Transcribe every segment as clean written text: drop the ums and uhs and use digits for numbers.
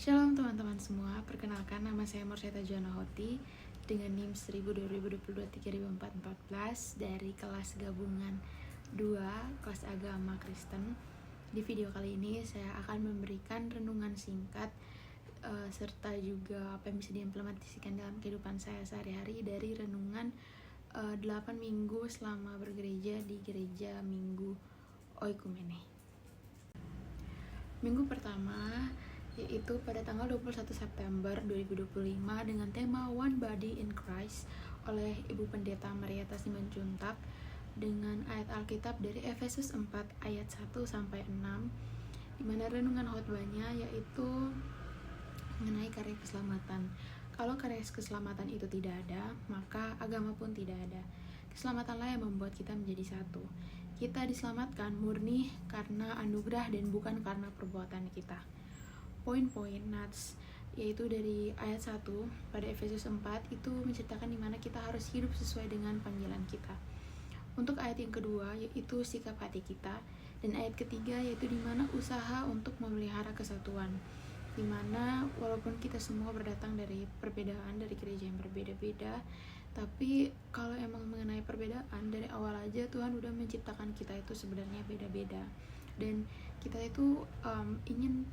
Shalom teman-teman semua, perkenalkan nama saya Morseta Janahoti dengan NIM 1000-2022-3414 dari kelas gabungan 2 kelas agama Kristen. Di video kali ini saya akan memberikan renungan singkat serta juga apa yang bisa diimplementasikan dalam kehidupan saya sehari-hari dari renungan 8 minggu selama bergereja di gereja Minggu Oikumene. Minggu pertama yaitu pada tanggal 21 September 2025 dengan tema One Body in Christ oleh Ibu Pendeta Marieta Simanjuntak dengan ayat Alkitab dari Efesus 4 ayat 1-6, di mana renungan khotbahnya yaitu mengenai karya keselamatan. Kalau karya keselamatan itu tidak ada, maka agama pun tidak ada. Keselamatanlah yang membuat kita menjadi satu. Kita diselamatkan murni karena anugerah dan bukan karena perbuatan kita. Poin-poin nats yaitu dari ayat 1 pada Efesus 4 itu menceritakan dimana kita harus hidup sesuai dengan panggilan kita. Untuk ayat yang kedua yaitu sikap hati kita, dan ayat ketiga yaitu dimana usaha untuk memelihara kesatuan, dimana walaupun kita semua berdatang dari perbedaan, dari gereja yang berbeda-beda, tapi kalau emang mengenai perbedaan dari awal aja Tuhan udah menciptakan kita itu sebenarnya beda-beda, dan kita itu ingin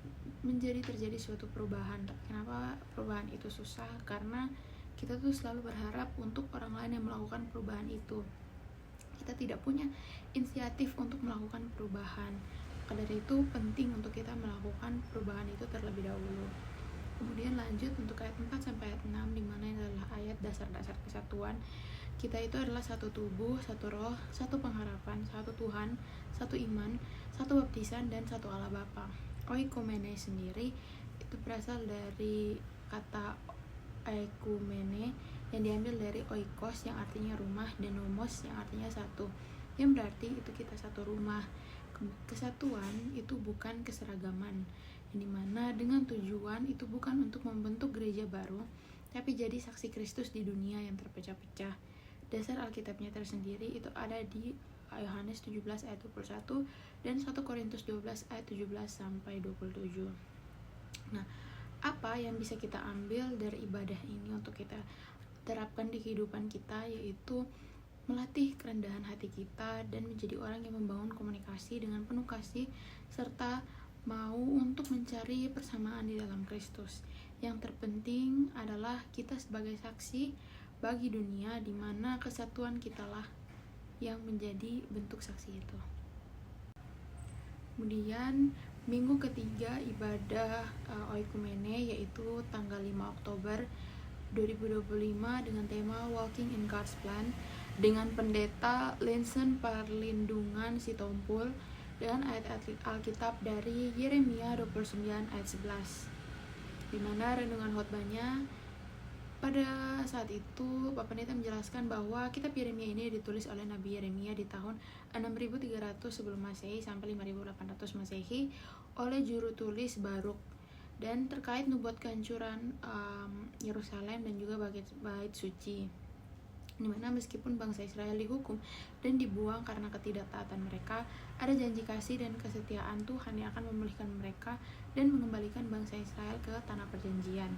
terjadi suatu perubahan. Kenapa perubahan itu susah? Karena kita tuh selalu berharap untuk orang lain yang melakukan perubahan itu. Kita tidak punya inisiatif untuk melakukan perubahan. Maka dari itu penting untuk kita melakukan perubahan itu terlebih dahulu. Kemudian lanjut untuk ayat 4 sampai ayat 6, di mana ini adalah ayat dasar-dasar kesatuan. Kita itu adalah satu tubuh, satu roh, satu pengharapan, satu Tuhan, satu iman, satu baptisan, dan satu Allah Bapa. Oikumene sendiri itu berasal dari kata oikumene yang diambil dari oikos yang artinya rumah dan nomos yang artinya satu, yang berarti itu kita satu rumah. Kesatuan itu bukan keseragaman, yang dimana dengan tujuan itu bukan untuk membentuk gereja baru, tapi jadi saksi Kristus di dunia yang terpecah-pecah. Dasar Alkitabnya tersendiri itu ada di Yohanes 17 ayat 21 dan 1 Korintus 12 ayat 17 sampai 27. Nah, apa yang bisa kita ambil dari ibadah ini untuk kita terapkan di kehidupan kita, yaitu melatih kerendahan hati kita dan menjadi orang yang membangun komunikasi dengan penuh kasih serta mau untuk mencari persamaan di dalam Kristus. Yang terpenting adalah kita sebagai saksi bagi dunia, di mana kesatuan kitalah yang menjadi bentuk saksi itu. Kemudian minggu ketiga ibadah Oikumene yaitu tanggal 5 Oktober 2025 dengan tema Walking in God's Plan dengan pendeta Linsen Perlindungan Sitompul dengan ayat Alkitab dari Yeremia 29 ayat 11, di mana renungan khotbahnya pada saat itu Pak Pendeta menjelaskan bahwa kitab Yeremia ini ditulis oleh Nabi Yeremia di tahun 6300 sebelum Masehi sampai 5800 Masehi oleh juru tulis Baruk, dan terkait nubuat kehancuran Yerusalem dan juga bait suci, dimana meskipun bangsa Israel dihukum dan dibuang karena ketidaktaatan mereka, ada janji kasih dan kesetiaan Tuhan yang akan memulihkan mereka dan mengembalikan bangsa Israel ke tanah perjanjian.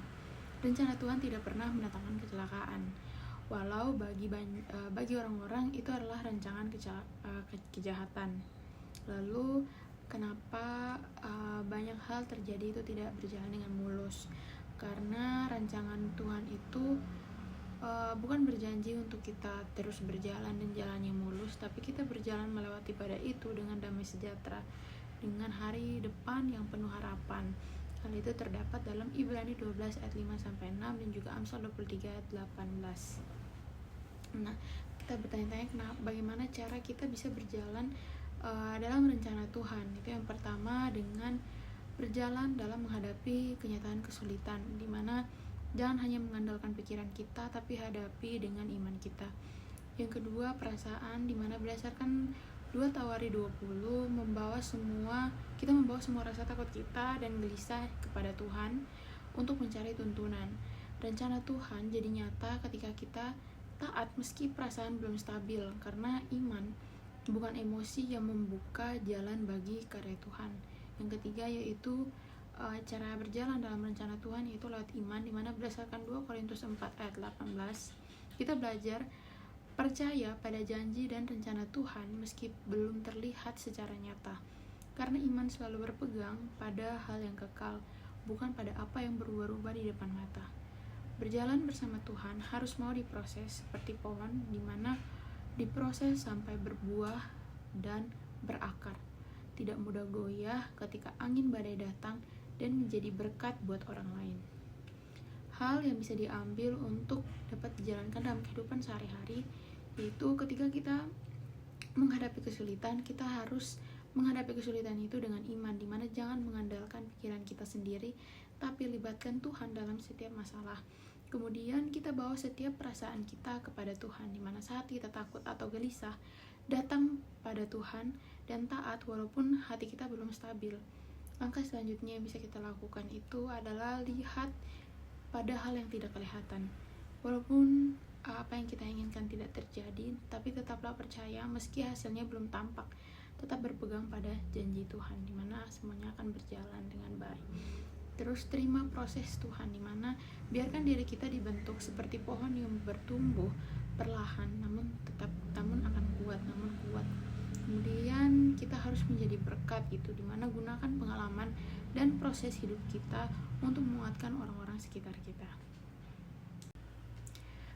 Rencana Tuhan tidak pernah mendatangkan kecelakaan, walau bagi orang-orang itu adalah rancangan kejahatan. Lalu kenapa banyak hal terjadi itu tidak berjalan dengan mulus? Karena rancangan Tuhan itu bukan berjanji untuk kita terus berjalan dan jalannya mulus, tapi kita berjalan melewati pada itu dengan damai sejahtera, dengan hari depan yang penuh harapan. Hal itu terdapat dalam Ibrani 12 ayat 5-6 dan juga Amsal 23 ayat 18. Nah, kita bertanya-tanya bagaimana cara kita bisa berjalan dalam rencana Tuhan. Itu yang pertama, dengan berjalan dalam menghadapi kenyataan kesulitan, dimana jangan hanya mengandalkan pikiran kita, tapi hadapi dengan iman kita. Yang kedua, perasaan, dimana berdasarkan 2 Tawari 20 kita membawa semua rasa takut kita dan gelisah kepada Tuhan untuk mencari tuntunan. Rencana Tuhan jadi nyata ketika kita taat meski perasaan belum stabil, karena iman bukan emosi yang membuka jalan bagi karya Tuhan. Yang ketiga yaitu cara berjalan dalam rencana Tuhan, yaitu lewat iman, dimana berdasarkan 2 Korintus 4 ayat 18 kita belajar percaya pada janji dan rencana Tuhan meski belum terlihat secara nyata, karena iman selalu berpegang pada hal yang kekal, bukan pada apa yang berubah-ubah di depan mata. Berjalan bersama Tuhan harus mau diproses seperti pohon, dimana diproses sampai berbuah dan berakar, tidak mudah goyah ketika angin badai datang, dan menjadi berkat buat orang lain. Hal yang bisa diambil untuk dapat dijalankan dalam kehidupan sehari-hari, yaitu ketika kita menghadapi kesulitan, kita harus menghadapi kesulitan itu dengan iman, dimana jangan mengandalkan pikiran kita sendiri, tapi libatkan Tuhan dalam setiap masalah. Kemudian kita bawa setiap perasaan kita kepada Tuhan, dimana saat kita takut atau gelisah, datang pada Tuhan dan taat walaupun hati kita belum stabil. Langkah selanjutnya yang bisa kita lakukan itu adalah lihat pada hal yang tidak kelihatan. Walaupun apa yang kita inginkan tidak terjadi, tapi tetaplah percaya meski hasilnya belum tampak. Tetap berpegang pada janji Tuhan, dimana semuanya akan berjalan dengan baik. Terus terima proses Tuhan, dimana biarkan diri kita dibentuk seperti pohon yang bertumbuh perlahan, namun akan kuat. Kemudian kita harus menjadi berkat gitu, dimana gunakan pengalaman dan proses hidup kita untuk menguatkan orang-orang sekitar kita.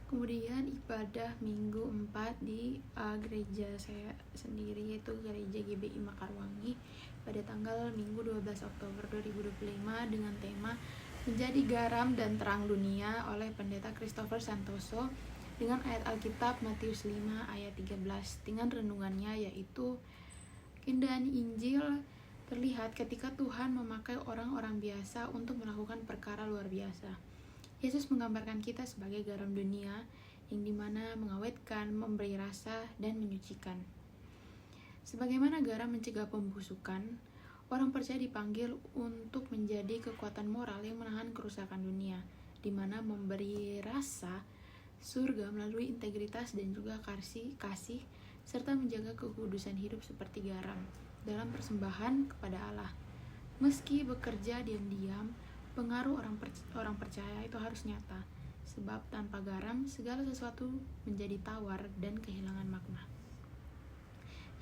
Kemudian ibadah Minggu 4 di gereja saya sendiri, yaitu gereja GBI Mekarwangi, pada tanggal Minggu 12 Oktober 2025 dengan tema Menjadi Garam dan Terang Dunia oleh Pendeta Christopher Santoso, dengan ayat Alkitab Matius 5 ayat 13, dengan renungannya yaitu keindahan Injil terlihat ketika Tuhan memakai orang-orang biasa untuk melakukan perkara luar biasa. Yesus menggambarkan kita sebagai garam dunia, yang dimana mengawetkan, memberi rasa, dan menyucikan. Sebagaimana garam mencegah pembusukan, orang percaya dipanggil untuk menjadi kekuatan moral yang menahan kerusakan dunia, dimana memberi rasa surga melalui integritas dan juga kasih, serta menjaga kekudusan hidup seperti garam dalam persembahan kepada Allah. Meski bekerja diam-diam, pengaruh orang percaya itu harus nyata, sebab tanpa garam segala sesuatu menjadi tawar dan kehilangan makna.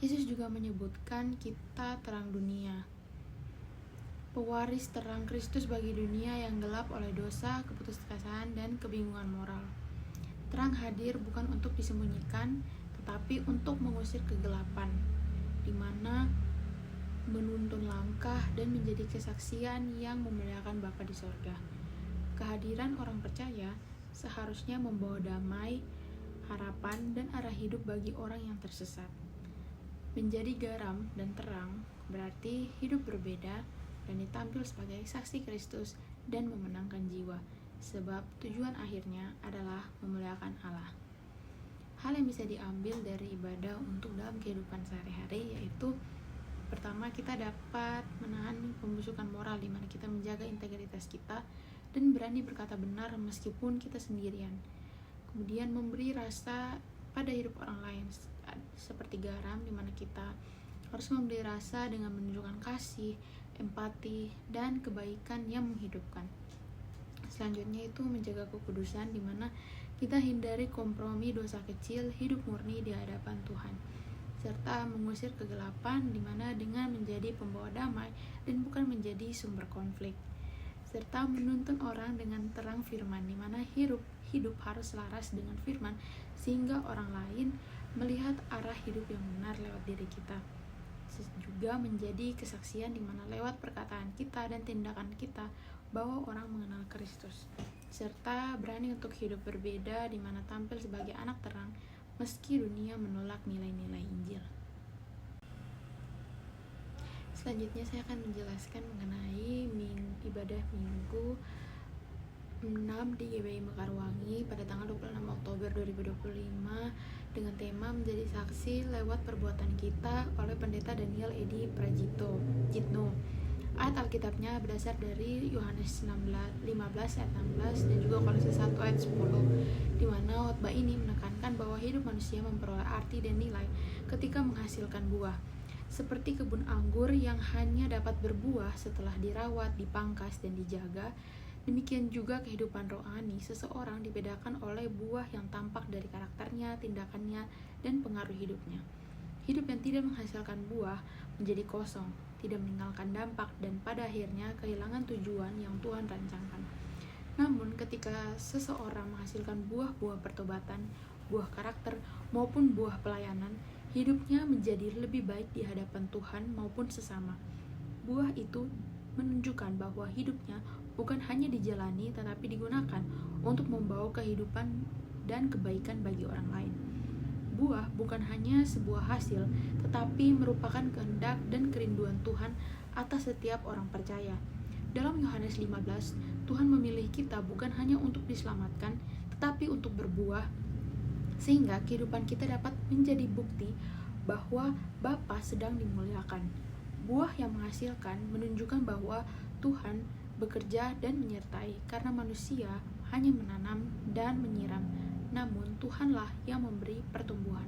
Yesus juga menyebutkan kita terang dunia, pewaris terang Kristus bagi dunia yang gelap oleh dosa, keputusasaan, dan kebingungan moral. Terang hadir bukan untuk disembunyikan, tetapi untuk mengusir kegelapan, di mana menuntun langkah dan menjadi kesaksian yang memuliakan Bapa di sorga. Kehadiran orang percaya seharusnya membawa damai, harapan, dan arah hidup bagi orang yang tersesat. Menjadi garam dan terang berarti hidup berbeda dan ditampil sebagai saksi Kristus dan memenangkan jiwa, sebab tujuan akhirnya adalah memuliakan Allah. Hal yang bisa diambil dari ibadah untuk dalam kehidupan sehari-hari yaitu pertama, kita dapat menahan pembusukan moral, di mana kita menjaga integritas kita dan berani berkata benar meskipun kita sendirian. Kemudian memberi rasa pada hidup orang lain seperti garam, di mana kita harus memberi rasa dengan menunjukkan kasih, empati, dan kebaikan yang menghidupkan. Selanjutnya itu menjaga kekudusan, di mana kita hindari kompromi dosa kecil, hidup murni di hadapan Tuhan, serta mengusir kegelapan, di mana dengan menjadi pembawa damai dan bukan menjadi sumber konflik, serta menuntun orang dengan terang firman, di mana hidup harus selaras dengan firman sehingga orang lain melihat arah hidup yang benar lewat diri kita. Juga menjadi kesaksian, di mana lewat perkataan kita dan tindakan kita bahwa orang mengenal Kristus, serta berani untuk hidup berbeda, di mana tampil sebagai anak terang meski dunia menolak nilai-nilai Injil. Selanjutnya saya akan menjelaskan mengenai ibadah Minggu 6 di GBI Mekarwangi pada tanggal 26 Oktober 2025 dengan tema Menjadi Saksi Lewat Perbuatan Kita oleh Pendeta Daniel Edi Prajitno. Ayat Alkitabnya berdasar dari Yohanes 15 ayat 16 dan juga Kolose 1 ayat 10, di mana khotbah ini menekankan bahwa hidup manusia memperoleh arti dan nilai ketika menghasilkan buah. Seperti kebun anggur yang hanya dapat berbuah setelah dirawat, dipangkas, dan dijaga, demikian juga kehidupan rohani seseorang dibedakan oleh buah yang tampak dari karakternya, tindakannya, dan pengaruh hidupnya. Hidup yang tidak menghasilkan buah menjadi kosong, tidak meninggalkan dampak, dan pada akhirnya kehilangan tujuan yang Tuhan rancangkan. Namun ketika seseorang menghasilkan buah-buah pertobatan, buah karakter, maupun buah pelayanan, hidupnya menjadi lebih baik di hadapan Tuhan maupun sesama. Buah itu menunjukkan bahwa hidupnya bukan hanya dijalani tetapi digunakan untuk membawa kehidupan dan kebaikan bagi orang lain. Buah bukan hanya sebuah hasil, tetapi merupakan kehendak dan kerinduan Tuhan atas setiap orang percaya. Dalam Yohanes 15, Tuhan memilih kita bukan hanya untuk diselamatkan, tetapi untuk berbuah, sehingga kehidupan kita dapat menjadi bukti bahwa Bapa sedang dimuliakan. Buah yang menghasilkan menunjukkan bahwa Tuhan bekerja dan menyertai, karena manusia hanya menanam dan menyiram, namun Tuhanlah yang memberi pertumbuhan.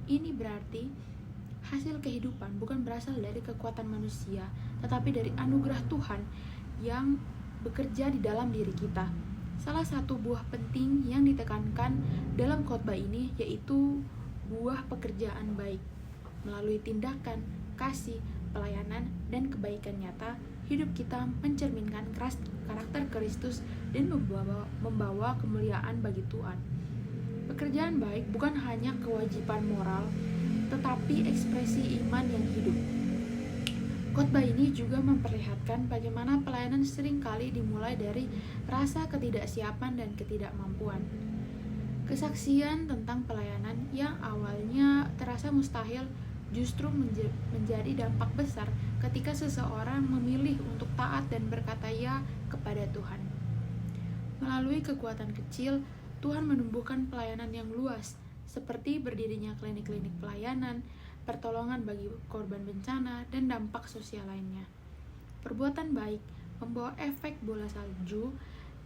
Ini berarti hasil kehidupan bukan berasal dari kekuatan manusia, tetapi dari anugerah Tuhan yang bekerja di dalam diri kita. Salah satu buah penting yang ditekankan dalam khotbah ini yaitu buah pekerjaan baik. Melalui tindakan, kasih, pelayanan, dan kebaikan nyata, hidup kita mencerminkan karakter Kristus dan membawa kemuliaan bagi Tuhan. Pekerjaan baik bukan hanya kewajiban moral, tetapi ekspresi iman yang hidup. Khotbah ini juga memperlihatkan bagaimana pelayanan seringkali dimulai dari rasa ketidaksiapan dan ketidakmampuan. Kesaksian tentang pelayanan yang awalnya terasa mustahil justru menjadi dampak besar ketika seseorang memilih untuk taat dan berkata ya kepada Tuhan. Melalui kekuatan kecil, Tuhan menumbuhkan pelayanan yang luas, seperti berdirinya klinik-klinik pelayanan, pertolongan bagi korban bencana, dan dampak sosial lainnya. Perbuatan baik membawa efek bola salju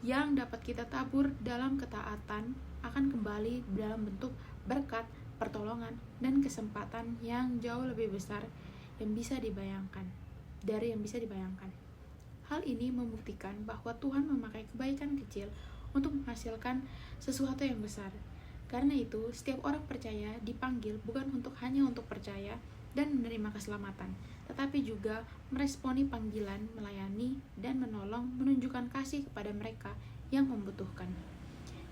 yang dapat kita tabur dalam ketaatan akan kembali dalam bentuk berkat, pertolongan, dan kesempatan yang jauh lebih besar dari yang bisa dibayangkan. Hal ini membuktikan bahwa Tuhan memakai kebaikan kecil untuk menghasilkan sesuatu yang besar. Karena itu, setiap orang percaya dipanggil bukan hanya untuk percaya dan menerima keselamatan, tetapi juga meresponi panggilan, melayani, dan menolong, menunjukkan kasih kepada mereka yang membutuhkan.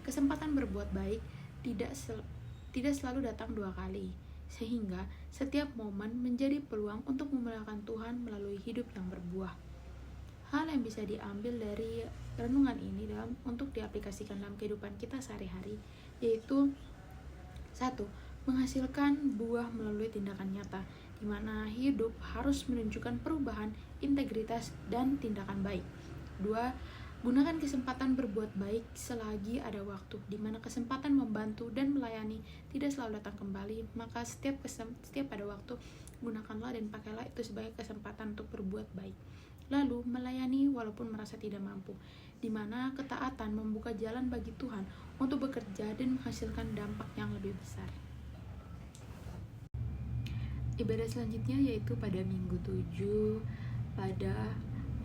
Kesempatan berbuat baik tidak selalu datang dua kali, sehingga setiap momen menjadi peluang untuk memuliakan Tuhan melalui hidup yang berbuah. Hal yang bisa diambil dari renungan ini untuk diaplikasikan dalam kehidupan kita sehari-hari yaitu 1. Menghasilkan buah melalui tindakan nyata, di mana hidup harus menunjukkan perubahan, integritas, dan tindakan baik. 2. Gunakan kesempatan berbuat baik selagi ada waktu, di mana kesempatan membantu dan melayani tidak selalu datang kembali, maka setiap ada waktu, gunakanlah dan pakailah itu sebagai kesempatan untuk berbuat baik. Lalu, melayani walaupun merasa tidak mampu, di mana ketaatan membuka jalan bagi Tuhan untuk bekerja dan menghasilkan dampak yang lebih besar. Ibadah selanjutnya yaitu pada Minggu 7 pada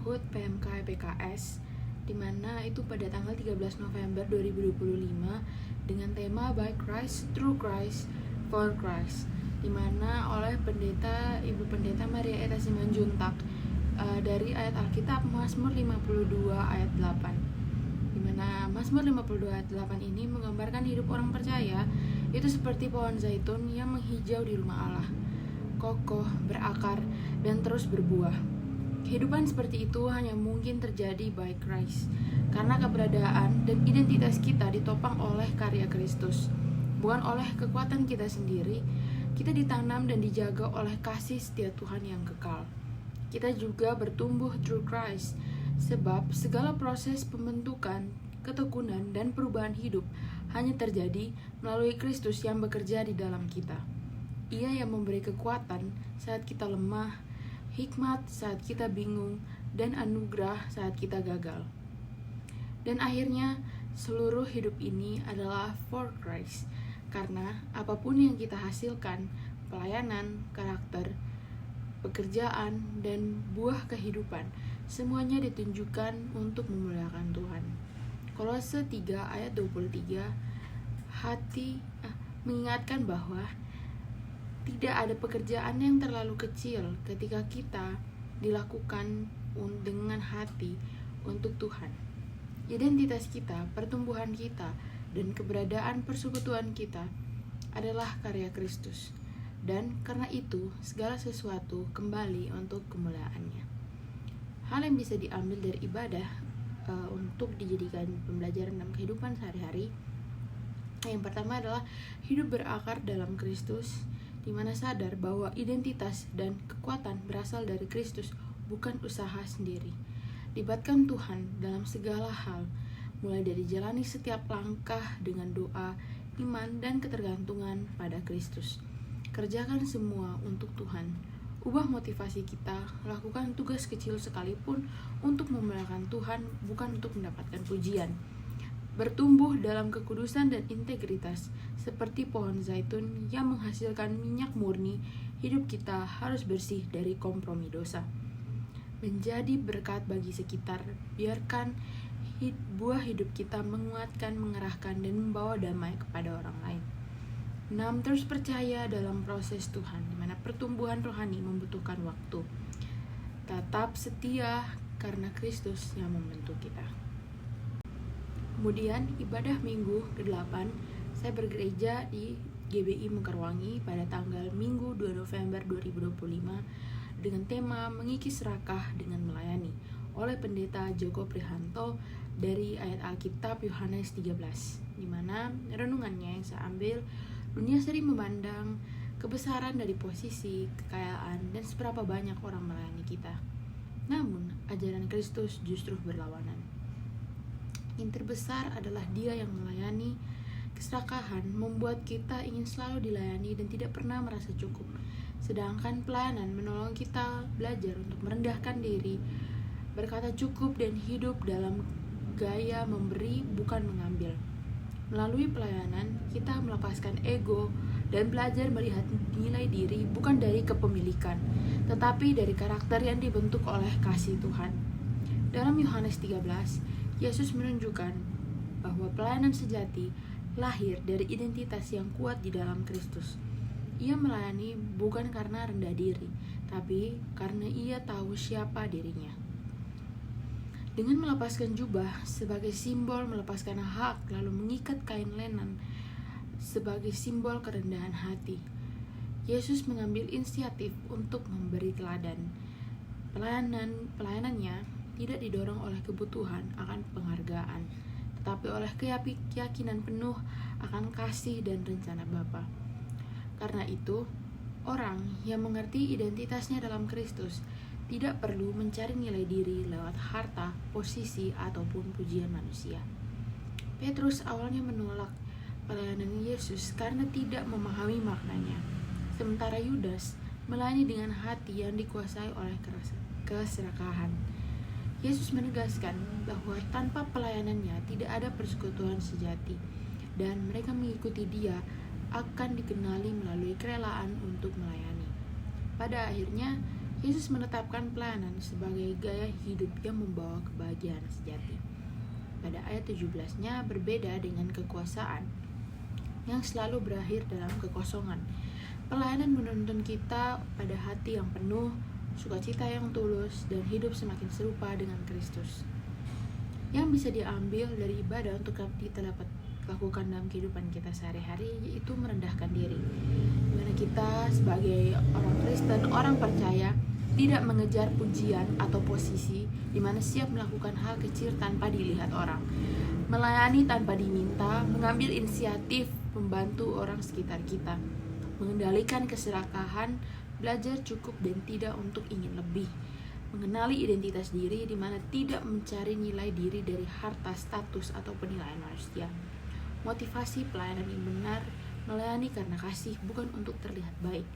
HUT PMK PKS, di mana itu pada tanggal 13 November 2025 dengan tema By Christ, Through Christ, For Christ, di mana oleh Ibu Pendeta Maria Eta Simanjuntak dari ayat Alkitab Mazmur 52 ayat 8, di mana Mazmur 52 ayat 8 ini menggambarkan hidup orang percaya itu seperti pohon zaitun yang menghijau di rumah Allah, kokoh, berakar, dan terus berbuah. Kehidupan seperti itu hanya mungkin terjadi by Christ, karena keberadaan dan identitas kita ditopang oleh karya Kristus, bukan oleh kekuatan kita sendiri. Kita ditanam dan dijaga oleh kasih setia Tuhan yang kekal. Kita juga bertumbuh through Christ, sebab segala proses pembentukan, ketekunan, dan perubahan hidup hanya terjadi melalui Kristus yang bekerja di dalam kita. Ia yang memberi kekuatan saat kita lemah, hikmat saat kita bingung, dan anugerah saat kita gagal. Dan akhirnya, seluruh hidup ini adalah for Christ, karena apapun yang kita hasilkan, pelayanan, karakter, pekerjaan, dan buah kehidupan. Semuanya ditunjukkan untuk memuliakan Tuhan. Kolose 3 ayat 23 mengingatkan bahwa tidak ada pekerjaan yang terlalu kecil ketika kita dilakukan dengan hati untuk Tuhan. Identitas kita, pertumbuhan kita, dan keberadaan persekutuan kita adalah karya Kristus. Dan karena itu, segala sesuatu kembali untuk kemuliaannya. Hal yang bisa diambil dari ibadah untuk dijadikan pembelajaran dalam kehidupan sehari-hari. Yang pertama adalah hidup berakar dalam Kristus, di mana sadar bahwa identitas dan kekuatan berasal dari Kristus, bukan usaha sendiri. Libatkan Tuhan dalam segala hal, mulai dari jalani setiap langkah dengan doa, iman, dan ketergantungan pada Kristus. Kerjakan semua untuk Tuhan. Ubah motivasi kita, lakukan tugas kecil sekalipun untuk memuliakan Tuhan, bukan untuk mendapatkan pujian. Bertumbuh dalam kekudusan dan integritas, seperti pohon zaitun yang menghasilkan minyak murni. Hidup kita harus bersih dari kompromi dosa. Menjadi berkat bagi sekitar, biarkan buah hidup kita menguatkan, mengerahkan, dan membawa damai kepada orang lain. 6. Terus percaya dalam proses Tuhan, di mana pertumbuhan rohani membutuhkan waktu. Tetap setia karena Kristus yang membentuk kita. Kemudian ibadah minggu ke-8, saya bergereja di GBI Mekarwangi pada tanggal Minggu 2 November 2025 dengan tema Mengikis Serakah dengan Melayani oleh Pendeta Joko Prihanto dari ayat Alkitab Yohanes 13, di mana renungannya yang saya ambil, dunia sering memandang kebesaran dari posisi, kekayaan, dan seberapa banyak orang melayani kita. Namun, ajaran Kristus justru berlawanan. Yang terbesar adalah Dia yang melayani. Keserakahan membuat kita ingin selalu dilayani dan tidak pernah merasa cukup. Sedangkan pelayanan menolong kita belajar untuk merendahkan diri, berkata cukup, dan hidup dalam gaya memberi bukan mengambil. Melalui pelayanan, kita melepaskan ego dan belajar melihat nilai diri bukan dari kepemilikan, tetapi dari karakter yang dibentuk oleh kasih Tuhan. Dalam Yohanes 13, Yesus menunjukkan bahwa pelayanan sejati lahir dari identitas yang kuat di dalam Kristus. Ia melayani bukan karena rendah diri, tapi karena ia tahu siapa dirinya. Dengan melepaskan jubah sebagai simbol melepaskan hak, lalu mengikat kain lenan sebagai simbol kerendahan hati, Yesus mengambil inisiatif untuk memberi teladan. Pelayanannya tidak didorong oleh kebutuhan akan penghargaan, tetapi oleh keyakinan penuh akan kasih dan rencana Bapa. Karena itu, orang yang mengerti identitasnya dalam Kristus tidak perlu mencari nilai diri lewat harta, posisi, ataupun pujian manusia. Petrus awalnya menolak pelayanan Yesus karena tidak memahami maknanya, sementara Yudas melayani dengan hati yang dikuasai oleh keserakahan. Yesus menegaskan bahwa tanpa pelayanannya tidak ada persekutuan sejati, dan mereka mengikuti Dia akan dikenali melalui kerelaan untuk melayani. Pada akhirnya, Yesus menetapkan pelayanan sebagai gaya hidup yang membawa kebahagiaan sejati. Pada ayat 17-nya berbeda dengan kekuasaan yang selalu berakhir dalam kekosongan. Pelayanan menuntun kita pada hati yang penuh, sukacita yang tulus, dan hidup semakin serupa dengan Kristus. Yang bisa diambil dari ibadah untuk kita dapat lakukan dalam kehidupan kita sehari-hari, yaitu merendahkan diri, dimana kita sebagai orang Kristen, orang percaya, tidak mengejar pujian atau posisi, dimana siap melakukan hal kecil tanpa dilihat orang, melayani tanpa diminta, mengambil inisiatif membantu orang sekitar kita, mengendalikan keserakahan, belajar cukup dan tidak untuk ingin lebih, mengenali identitas diri di mana tidak mencari nilai diri dari harta, status, atau penilaian manusia. Motivasi pelayanan yang benar, melayani karena kasih bukan untuk terlihat baik,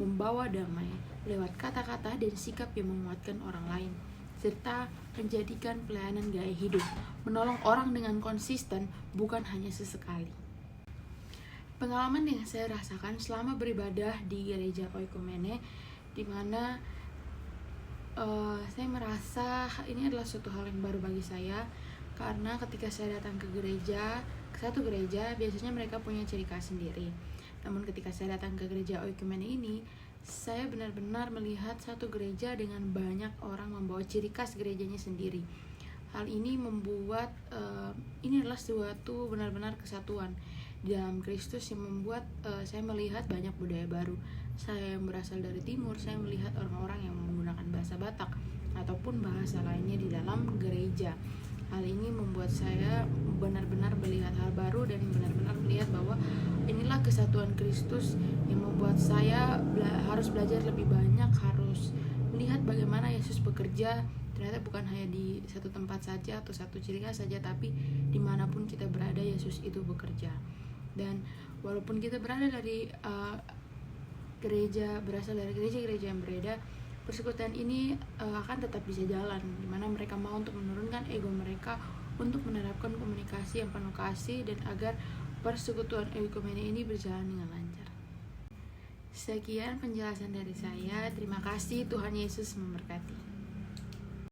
membawa damai lewat kata-kata dan sikap yang menguatkan orang lain, serta menjadikan pelayanan gaya hidup, menolong orang dengan konsisten bukan hanya sesekali. Pengalaman yang saya rasakan selama beribadah di gereja Oikumene dimana saya merasa ini adalah suatu hal yang baru bagi saya, karena ketika saya datang ke satu gereja, biasanya mereka punya ciri khas sendiri. Namun ketika saya datang ke gereja Oikumene ini, saya benar-benar melihat satu gereja dengan banyak orang membawa ciri khas gerejanya sendiri. Hal ini membuat ini adalah suatu benar-benar kesatuan di dalam Kristus yang membuat saya melihat banyak budaya baru. Saya yang berasal dari timur, saya melihat orang-orang yang menggunakan bahasa Batak ataupun bahasa lainnya di dalam gereja. Hal ini membuat saya benar-benar melihat hal baru dan benar-benar melihat bahwa inilah kesatuan Kristus yang membuat saya harus belajar lebih banyak, harus melihat bagaimana Yesus bekerja. Ternyata bukan hanya di satu tempat saja atau satu ciri khas saja, tapi dimanapun kita berada Yesus itu bekerja. Dan walaupun kita berada dari berasal dari gereja-gereja yang berbeda, persekutuan ini akan tetap bisa jalan, dimana mereka mau untuk menurunkan ego mereka untuk menerapkan komunikasi yang penuh kasih dan agar persekutuan Oikumene ini berjalan dengan lancar. Sekian penjelasan dari saya. Terima kasih. Tuhan Yesus memberkati.